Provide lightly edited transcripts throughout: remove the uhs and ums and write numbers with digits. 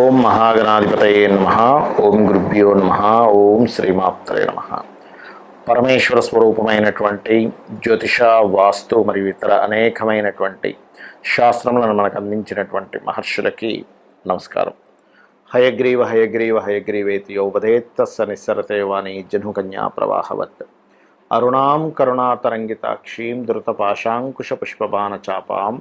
ఓం మహాగణాధిపతయే నమః. ఓం గురుభ్యో నమః. ఓం శ్రీమాత్రే నమః. పరమేశ్వర స్వరూపమైనటువంటి జ్యోతిష, వాస్తు మరియు ఇతర అనేకమైనటువంటి శాస్త్రములను మనకు అందించినటువంటి మహర్షులకి నమస్కారం. హయగ్రీవ హయగ్రీవ హయగ్రీవేతి యోపదేత్తస్స నిస్సరతే వాణి జహ్నుకన్యా ప్రవాహవత్. అరుణాం కరుణాతరంగితాక్షీం ధృతపాశాంకుశ పుష్పబాణచాపాం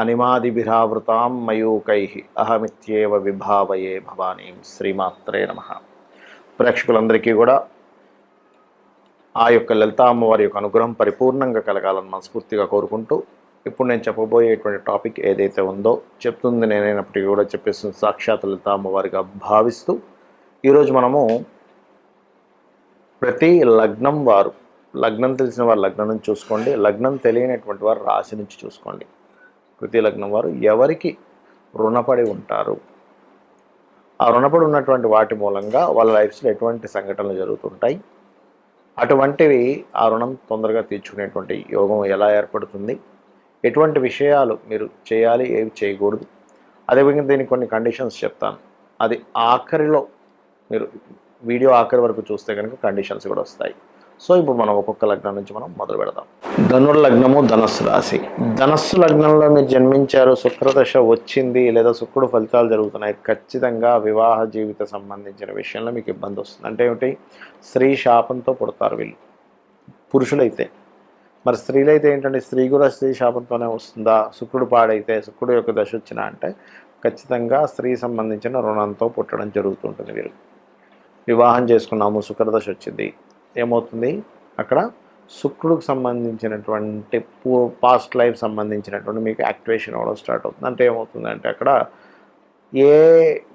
అనిమాదిభిరావృతాం మయూకైః అహమిత్యేవ విభావయే భవానీం. శ్రీమాత్రే నమః. ప్రేక్షకులందరికీ కూడా ఆ యొక్క లలితా అమ్మవారి యొక్క అనుగ్రహం పరిపూర్ణంగా కలగాలని మనస్ఫూర్తిగా కోరుకుంటూ, ఇప్పుడు నేను చెప్పబోయేటువంటి టాపిక్ ఏదైతే ఉందో, చెప్తుంది నేనైనప్పటికీ కూడా చెప్పేస్తుంది సాక్షాత్ లలితా అమ్మవారిగా భావిస్తూ, ఈరోజు మనము ప్రతి లగ్నం వారు, లగ్నం తెలిసిన వారు లగ్నం నుంచి చూసుకోండి, లగ్నం తెలియనటువంటి వారు రాశి నుంచి చూసుకోండి. ప్రతి లగ్నం వారు ఎవరికి రుణపడి ఉంటారు, ఆ రుణపడి ఉన్నటువంటి వాటి మూలంగా వాళ్ళ లైఫ్స్లో ఎటువంటి సంఘటనలు జరుగుతుంటాయి, అటువంటివి ఆ రుణం తొందరగా తీర్చుకునేటువంటి యోగం ఎలా ఏర్పడుతుంది, ఎటువంటి విషయాలు మీరు చేయాలి, ఏవి చేయకూడదు, అదేవిధంగా దీనికి కొన్ని కండిషన్స్ చెప్తాను. అది ఆఖరిలో మీరు వీడియో ఆఖరి వరకు చూస్తే కనుక కండిషన్స్ కూడా వస్తాయి. సో ఇప్పుడు మనం ఒక్కొక్క లగ్నం నుంచి మనం మొదలు పెడదాం. ధనుర్లగ్నము, ధనస్సు రాశి. ధనస్సు లగ్నంలో మీరు జన్మించారు, శుక్రదశ వచ్చింది లేదా శుక్రుడు ఫలితాలు జరుగుతున్నాయి, ఖచ్చితంగా వివాహ జీవిత సంబంధించిన విషయంలో మీకు ఇబ్బంది వస్తుంది. అంటే ఏమిటి? స్త్రీ శాపంతో పుడతారు వీళ్ళు, పురుషులైతే. మరి స్త్రీలైతే ఏంటంటే స్త్రీ కూడా స్త్రీ శాపంతోనే వస్తుందా? శుక్రుడు పాడైతే, శుక్రుడు యొక్క దశ వచ్చినా అంటే ఖచ్చితంగా స్త్రీ సంబంధించిన రుణంతో పుట్టడం జరుగుతుంటుంది. వీరు వివాహం చేసుకున్నాము, శుక్రదశ వచ్చింది, ఏమవుతుంది? అక్కడ శుక్రుడికి సంబంధించినటువంటి పాస్ట్ లైఫ్ సంబంధించినటువంటి మీకు యాక్టివేషన్ అవ్వడం స్టార్ట్ అవుతుంది. అంటే ఏమవుతుందంటే అక్కడ ఏ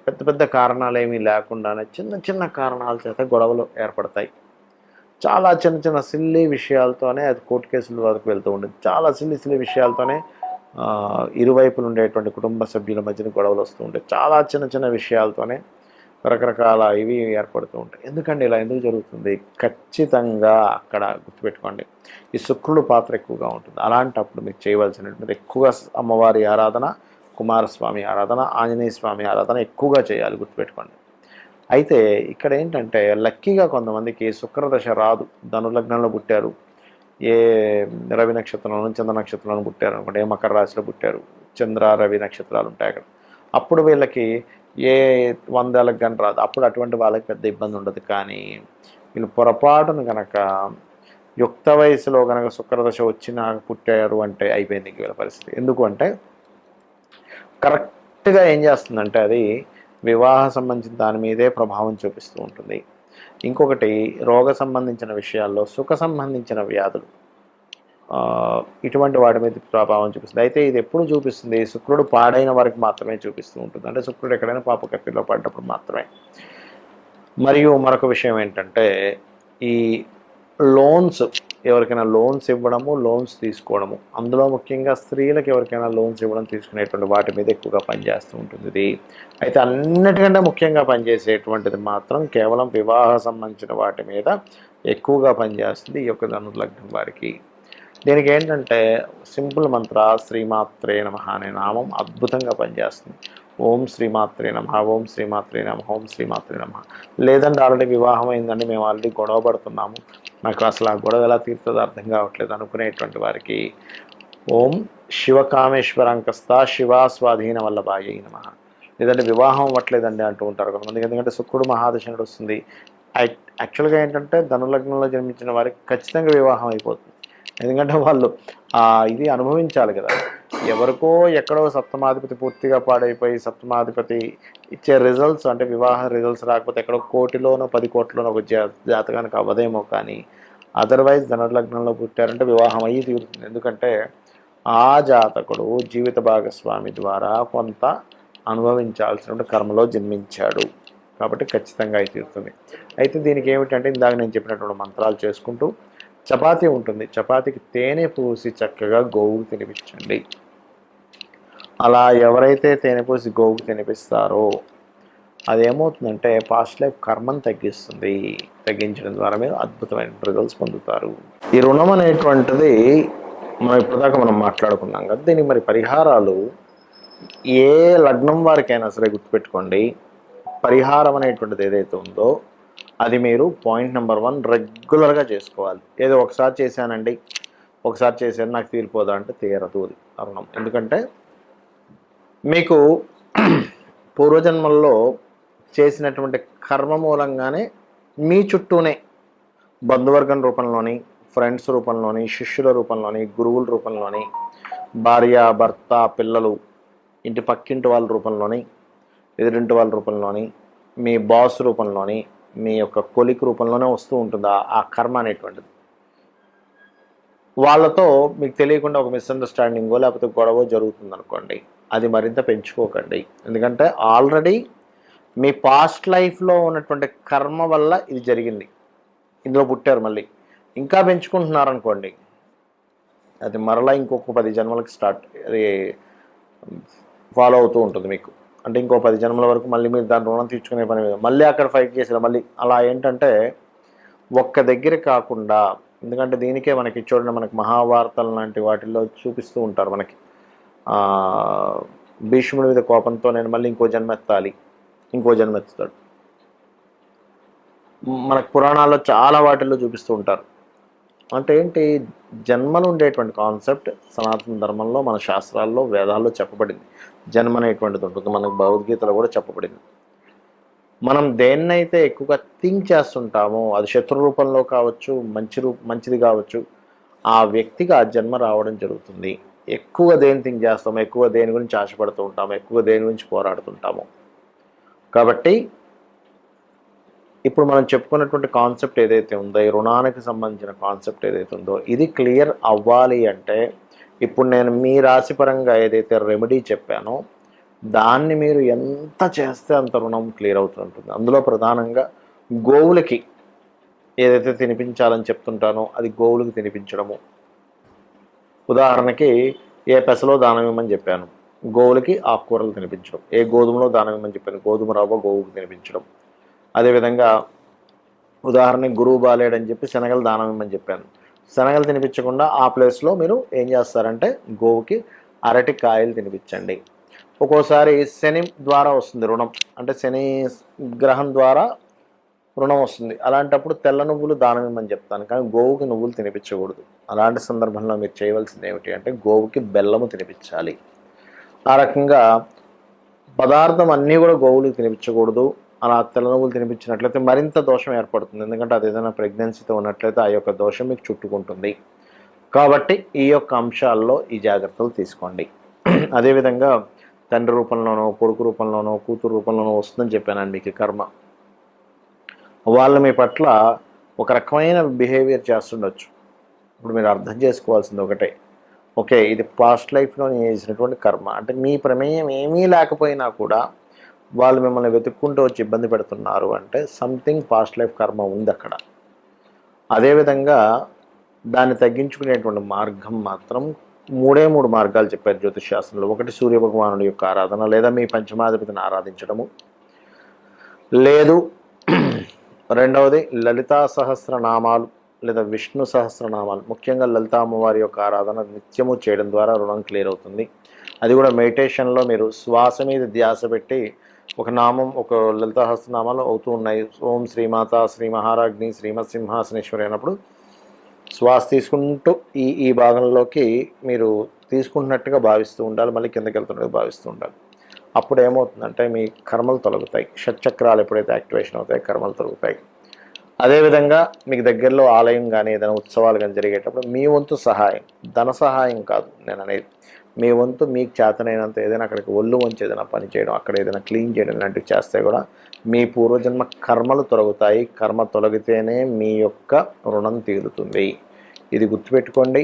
పెద్ద పెద్ద కారణాలు ఏమీ లేకుండానే చిన్న చిన్న కారణాల చేత గొడవలు ఏర్పడతాయి. చాలా చిన్న చిన్న సిల్లీ విషయాలతోనే అది కోర్టు కేసుల వరకు వెళ్తూ ఉంటుంది. చాలా సిల్లీ విషయాలతోనే ఇరువైపులు ఉండేటువంటి కుటుంబ సభ్యుల మధ్యన గొడవలు వస్తూ ఉంటాయి. చాలా చిన్న చిన్న విషయాలతోనే రకరకాల ఇవి ఏర్పడుతూ ఉంటాయి. ఎందుకండి ఇలా ఎందుకు జరుగుతుంది? ఖచ్చితంగా అక్కడ గుర్తుపెట్టుకోండి, ఈ శుక్రుడు పాత్ర ఎక్కువగా ఉంటుంది. అలాంటప్పుడు మీకు చేయవలసినటువంటి ఎక్కువగా అమ్మవారి ఆరాధన, కుమారస్వామి ఆరాధన, ఆంజనేయ స్వామి ఆరాధన ఎక్కువగా చేయాలి, గుర్తుపెట్టుకోండి. అయితే ఇక్కడ ఏంటంటే లక్కీగా కొంతమందికి శుక్రదశ రాదు, ధనులగ్నంలో పుట్టారు, ఏ రవి నక్షత్రంలో, చంద్ర నక్షత్రంలో పుట్టారు అనుకోండి, ఏ మకర రాశిలో పుట్టారు, చంద్ర రవి నక్షత్రాలు ఉంటాయి అక్కడ. అప్పుడు వీళ్ళకి ఏ 100 ఏళ్ళకి కానీ రాదు. అప్పుడు అటువంటి వాళ్ళకి పెద్ద ఇబ్బంది ఉండదు. కానీ వీళ్ళు పొరపాటును కనుక యుక్త వయసులో కనుక శుక్రదశ వచ్చినా పుట్టారు అంటే అయిపోయింది ఇంక వీళ్ళ పరిస్థితి. ఎందుకు అంటే కరెక్ట్గా ఏం చేస్తుందంటే అది వివాహ సంబంధించిన దాని మీదే ప్రభావం చూపిస్తూ ఉంటుంది. ఇంకొకటి రోగ సంబంధించిన విషయాల్లో, సుఖ సంబంధించిన వ్యాధులు, ఇటువంటి వాటి మీద ప్రభావం చూపిస్తుంది. అయితే ఇది ఎప్పుడు చూపిస్తుంది? శుక్రుడు పాడైన వారికి మాత్రమే చూపిస్తూ ఉంటుంది. అంటే శుక్రుడు ఎక్కడైనా పాపకత్తిలో పడ్డప్పుడు మాత్రమే. మరియు మరొక విషయం ఏంటంటే ఈ లోన్స్, ఎవరికైనా లోన్స్ ఇవ్వడము, లోన్స్ తీసుకోవడము, అందులో ముఖ్యంగా స్త్రీలకు ఎవరికైనా లోన్స్ ఇవ్వడం, తీసుకునేటువంటి వాటి మీద ఎక్కువగా పనిచేస్తూ ఉంటుంది ఇది. అయితే అన్నిటికంటే ముఖ్యంగా పనిచేసేటువంటిది మాత్రం కేవలం వివాహ సంబంధించిన వాటి మీద ఎక్కువగా పనిచేస్తుంది ఈ యొక్క ధనుర్లగ్నం వారికి. దీనికి ఏంటంటే సింపుల్ మంత్ర శ్రీమాత్రే నమః అనే నామం అద్భుతంగా పనిచేస్తుంది. ఓం శ్రీమాత్రే నమః, ఓం శ్రీమాత్రే నమః, ఓం శ్రీమాత్రే నమః. లేదంటే ఆల్రెడీ వివాహం అయిందండి, మేము ఆల్రెడీ గొడవ పడుతున్నాము, నాకు అసలు ఆ గొడవ ఎలా తీరుతుందో అర్థం కావట్లేదు అనుకునేటువంటి వారికి ఓం శివకామేశ్వరాంకస్త శివా స్వాధీన వల్లభాయై నమః. లేదంటే వివాహం అవ్వట్లేదండి అంటూ ఉంటారు కొంతమంది. ఎందుకంటే శుక్రుడు మహాదశ వస్తుంది. యాక్చువల్గా ఏంటంటే ధనులగ్నంలో జన్మించిన వారికి ఖచ్చితంగా వివాహం అయిపోతుంది. ఎందుకంటే వాళ్ళు ఇది అనుభవించాలి కదా. ఎవరికో ఎక్కడో సప్తమాధిపతి పూర్తిగా పాడైపోయి సప్తమాధిపతి ఇచ్చే రిజల్ట్స్, అంటే వివాహ రిజల్ట్స్ రాకపోతే ఎక్కడో 1 కోటిలోనో 10 కోట్లోనో ఒక జాతకానికి అవ్వదేమో. కానీ అదర్వైజ్ ధనుర్లగ్నంలో పుట్టారంటే వివాహం అయ్యి తీరుతుంది. ఎందుకంటే ఆ జాతకుడు జీవిత భాగస్వామి ద్వారా కొంత అనుభవించాల్సిన కర్మలో జన్మించాడు కాబట్టి ఖచ్చితంగా అయి తీరుతుంది. అయితే దీనికి ఏమిటంటే ఇందాక నేను చెప్పినటువంటి మంత్రాలు చేసుకుంటూ, చపాతీ ఉంటుంది, చపాతీకి తేనె పూసి చక్కగా గోవుకు తినిపించండి. అలా ఎవరైతే తేనె పూసి గోవుకు తినిపిస్తారో అదేమవుతుందంటే పాస్ట్ లైఫ్ కర్మను తగ్గిస్తుంది. తగ్గించడం ద్వారా మీరు అద్భుతమైన రిజల్ట్స్ పొందుతారు. ఈ రుణం అనేటువంటిది మనం ఇప్పటిదాకా మనం మాట్లాడుకున్నాం కదా. దీనికి మరి పరిహారాలు ఏ లగ్నం వారికైనా సరే గుర్తుపెట్టుకోండి, పరిహారం అనేటువంటిది ఏదైతే ఉందో అది మీరు పాయింట్ నెంబర్ 1 రెగ్యులర్గా చేసుకోవాలి. ఏదో ఒకసారి చేశానండి, ఒకసారి చేశాను నాకు తీరిపోదా అంటే తీరదు అది రుణం. ఎందుకంటే మీకు పూర్వజన్మల్లో చేసినటువంటి కర్మ మూలంగానే మీ చుట్టూనే బంధువర్గం రూపంలోని, ఫ్రెండ్స్ రూపంలోని, శిష్యుల రూపంలోని, గురువుల రూపంలోని, భార్య భర్త పిల్లలు, ఇంటి పక్కింటి వాళ్ళ రూపంలోని, ఎదురింటి వాళ్ళ రూపంలోని, మీ బాస్ రూపంలోని, మీ యొక్క కొలిక్ రూపంలోనే వస్తూ ఉంటుంది ఆ కర్మ అనేటువంటిది. వాళ్ళతో మీకు తెలియకుండా ఒక మిస్అండర్స్టాండింగో లేకపోతే గొడవ జరుగుతుంది అనుకోండి, అది మరింత పెంచుకోకండి. ఎందుకంటే ఆల్రెడీ మీ పాస్ట్ లైఫ్లో ఉన్నటువంటి కర్మ వల్ల ఇది జరిగింది, ఇందులో పుట్టారు, మళ్ళీ ఇంకా పెంచుకుంటున్నారనుకోండి అది మరలా ఇంకొక 10 జన్మలకి అది ఫాలో అవుతూ ఉంటుంది మీకు. అంటే ఇంకో 10 జన్మల వరకు మళ్ళీ మీరు దాని రుణం తీర్చుకునే పని మీద మళ్ళీ అక్కడ ఫైట్ చేసారు మళ్ళీ. అలా ఏంటంటే ఒక్క దగ్గర కాకుండా, ఎందుకంటే దీనికే మనకి చూడండి, మనకి మహాభారతం లాంటి వాటిల్లో చూపిస్తూ ఉంటారు మనకి, భీష్ముడి మీద కోపంతో నేను మళ్ళీ ఇంకో జన్మెత్తాలి, ఇంకో జన్మెత్తుతాడు. మనకు పురాణాల్లో చాలా వాటిల్లో చూపిస్తూ ఉంటారు. అంటే ఏంటి, జన్మలు ఉండేటువంటి కాన్సెప్ట్ సనాతన ధర్మంలో మన శాస్త్రాల్లో వేదాల్లో చెప్పబడింది. జన్మ అనేటువంటిది ఉంటుంది, మనకు భగవద్గీతలో కూడా చెప్పబడింది. మనం దేన్నైతే ఎక్కువగా థింక్ చేస్తుంటామో అది శత్రు రూపంలో కావచ్చు, మంచిది కావచ్చు, ఆ వ్యక్తికి ఆ జన్మ రావడం జరుగుతుంది. ఎక్కువగా దేని థింక్ చేస్తాము, ఎక్కువ దేని గురించి ఆశపడుతూ ఉంటాము, ఎక్కువ దేని గురించి పోరాడుతుంటాము. కాబట్టి ఇప్పుడు మనం చెప్పుకున్నటువంటి కాన్సెప్ట్ ఏదైతే ఉందో, ఈ రుణానికి సంబంధించిన కాన్సెప్ట్ ఏదైతే ఉందో ఇది క్లియర్ అవ్వాలి అంటే ఇప్పుడు నేను మీ రాశిపరంగా ఏదైతే రెమెడీ చెప్పానో దాన్ని మీరు ఎంత చేస్తే అంత రుణం క్లియర్ అవుతుంటుంది. అందులో ప్రధానంగా గోవులకి ఏదైతే తినిపించాలని చెప్తుంటానో అది గోవులకి తినిపించడము. ఉదాహరణకి ఏ పెసలో దానం ఇవ్వమని చెప్పాను, గోవులకి ఆకుకూరలు తినిపించడం. ఏ గోధుమలో దానం ఇవ్వమని చెప్పాను, గోధుమ రవ్వ గోవుకి తినిపించడం. అదేవిధంగా ఉదాహరణకి గురువు బాలేడని చెప్పి శనగలు దానం ఇవ్వమని చెప్పాను, శనగలు తినిపించకుండా ఆ ప్లేస్లో మీరు ఏం చేస్తారంటే గోవుకి అరటి కాయలు తినిపించండి. ఒక్కోసారి శని ద్వారా వస్తుంది రుణం, అంటే శని గ్రహం ద్వారా రుణం వస్తుంది. అలాంటప్పుడు తెల్ల నువ్వులు దానం ఇవ్వమని చెప్తాను, కానీ గోవుకి నువ్వులు తినిపించకూడదు. అలాంటి సందర్భంలో మీరు చేయవలసింది ఏమిటి అంటే గోవుకి బెల్లము తినిపించాలి. ఆ రకంగా పదార్థం అన్నీ కూడా గోవులకు తినిపించకూడదు. అలా తెల్ల నువ్వులు తినిపించినట్లయితే మరింత దోషం ఏర్పడుతుంది. ఎందుకంటే అది ఏదైనా ప్రెగ్నెన్సీతో ఉన్నట్లయితే ఆ యొక్క దోషం మీకు చుట్టుకుంటుంది. కాబట్టి ఈ యొక్క అంశాల్లో ఈ జాగ్రత్తలు తీసుకోండి. అదేవిధంగా తండ్రి రూపంలోనో, కొడుకు రూపంలోనో, కూతురు రూపంలోనో వస్తుందని చెప్పానండి మీకు కర్మ. వాళ్ళు మీ పట్ల ఒక రకమైన బిహేవియర్ చేస్తుండొచ్చు. ఇప్పుడు మీరు అర్థం చేసుకోవాల్సింది ఒకటే, ఓకే ఇది పాస్ట్ లైఫ్లో నేను చేసినటువంటి కర్మ, అంటే మీ ప్రమేయం ఏమీ లేకపోయినా కూడా వాళ్ళు మిమ్మల్ని వెతుక్కుంటూ వచ్చి ఇబ్బంది పెడుతున్నారు అంటే సంథింగ్ పాస్ట్ లైఫ్ కర్మ ఉంది అక్కడ. అదేవిధంగా దాన్ని తగ్గించుకునేటువంటి మార్గం మాత్రం 3 మార్గాలు చెప్పారు జ్యోతిష్ శాస్త్రంలో. ఒకటి సూర్యభగవానుడి యొక్క ఆరాధన, లేదా మీ పంచమాధిపతిని ఆరాధించడము, లేదు రెండవది లలితా సహస్రనామాలు లేదా విష్ణు సహస్రనామాలు, ముఖ్యంగా లలితా అమ్మవారి యొక్క ఆరాధన నిత్యము చేయడం ద్వారా రుణం క్లియర్ అవుతుంది. అది కూడా మెడిటేషన్లో మీరు శ్వాస మీద ధ్యాస పెట్టి ఒక నామం, ఒక లలితా సహస్రనామాలు అవుతూ ఉన్నాయి. ఓం శ్రీమాత శ్రీ మహారాజ్ని శ్రీమత్ సింహాసనేశ్వరి అయినప్పుడు శ్వాస తీసుకుంటూ ఈ భాగంలోకి మీరు తీసుకుంటున్నట్టుగా భావిస్తూ ఉండాలి, మళ్ళీ కిందకి వెళ్తున్నట్టుగా భావిస్తూ ఉండాలి. అప్పుడు ఏమవుతుందంటే మీ కర్మలు తొలగుతాయి. షట్చక్రాలు ఎప్పుడైతే యాక్టివేషన్ అవుతాయి కర్మలు తొలగుతాయి. అదేవిధంగా మీకు దగ్గరలో ఆలయం కానీ ఏదైనా ఉత్సవాలు కానీ జరిగేటప్పుడు మీ వంతు సహాయం, ధన సహాయం కాదు నేను అనేది, మీ వంతు మీకు చేతనైనంత ఏదైనా అక్కడికి ఒళ్ళు వంచి ఏదైనా పని చేయడం, అక్కడ ఏదైనా క్లీన్ చేయడం లాంటివి చేస్తే కూడా మీ పూర్వజన్మ కర్మలు తొలగుతాయి. కర్మ తొలగితేనే మీ యొక్క రుణం తీరుతుంది. ఇది గుర్తుపెట్టుకోండి.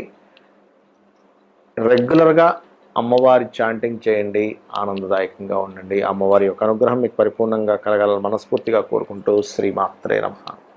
రెగ్యులర్గా అమ్మవారి చాంటింగ్ చేయండి, ఆనందదాయకంగా ఉండండి. అమ్మవారి యొక్క అనుగ్రహం మీకు పరిపూర్ణంగా కలగాలని మనస్ఫూర్తిగా కోరుకుంటూ శ్రీమాత్రే నమః.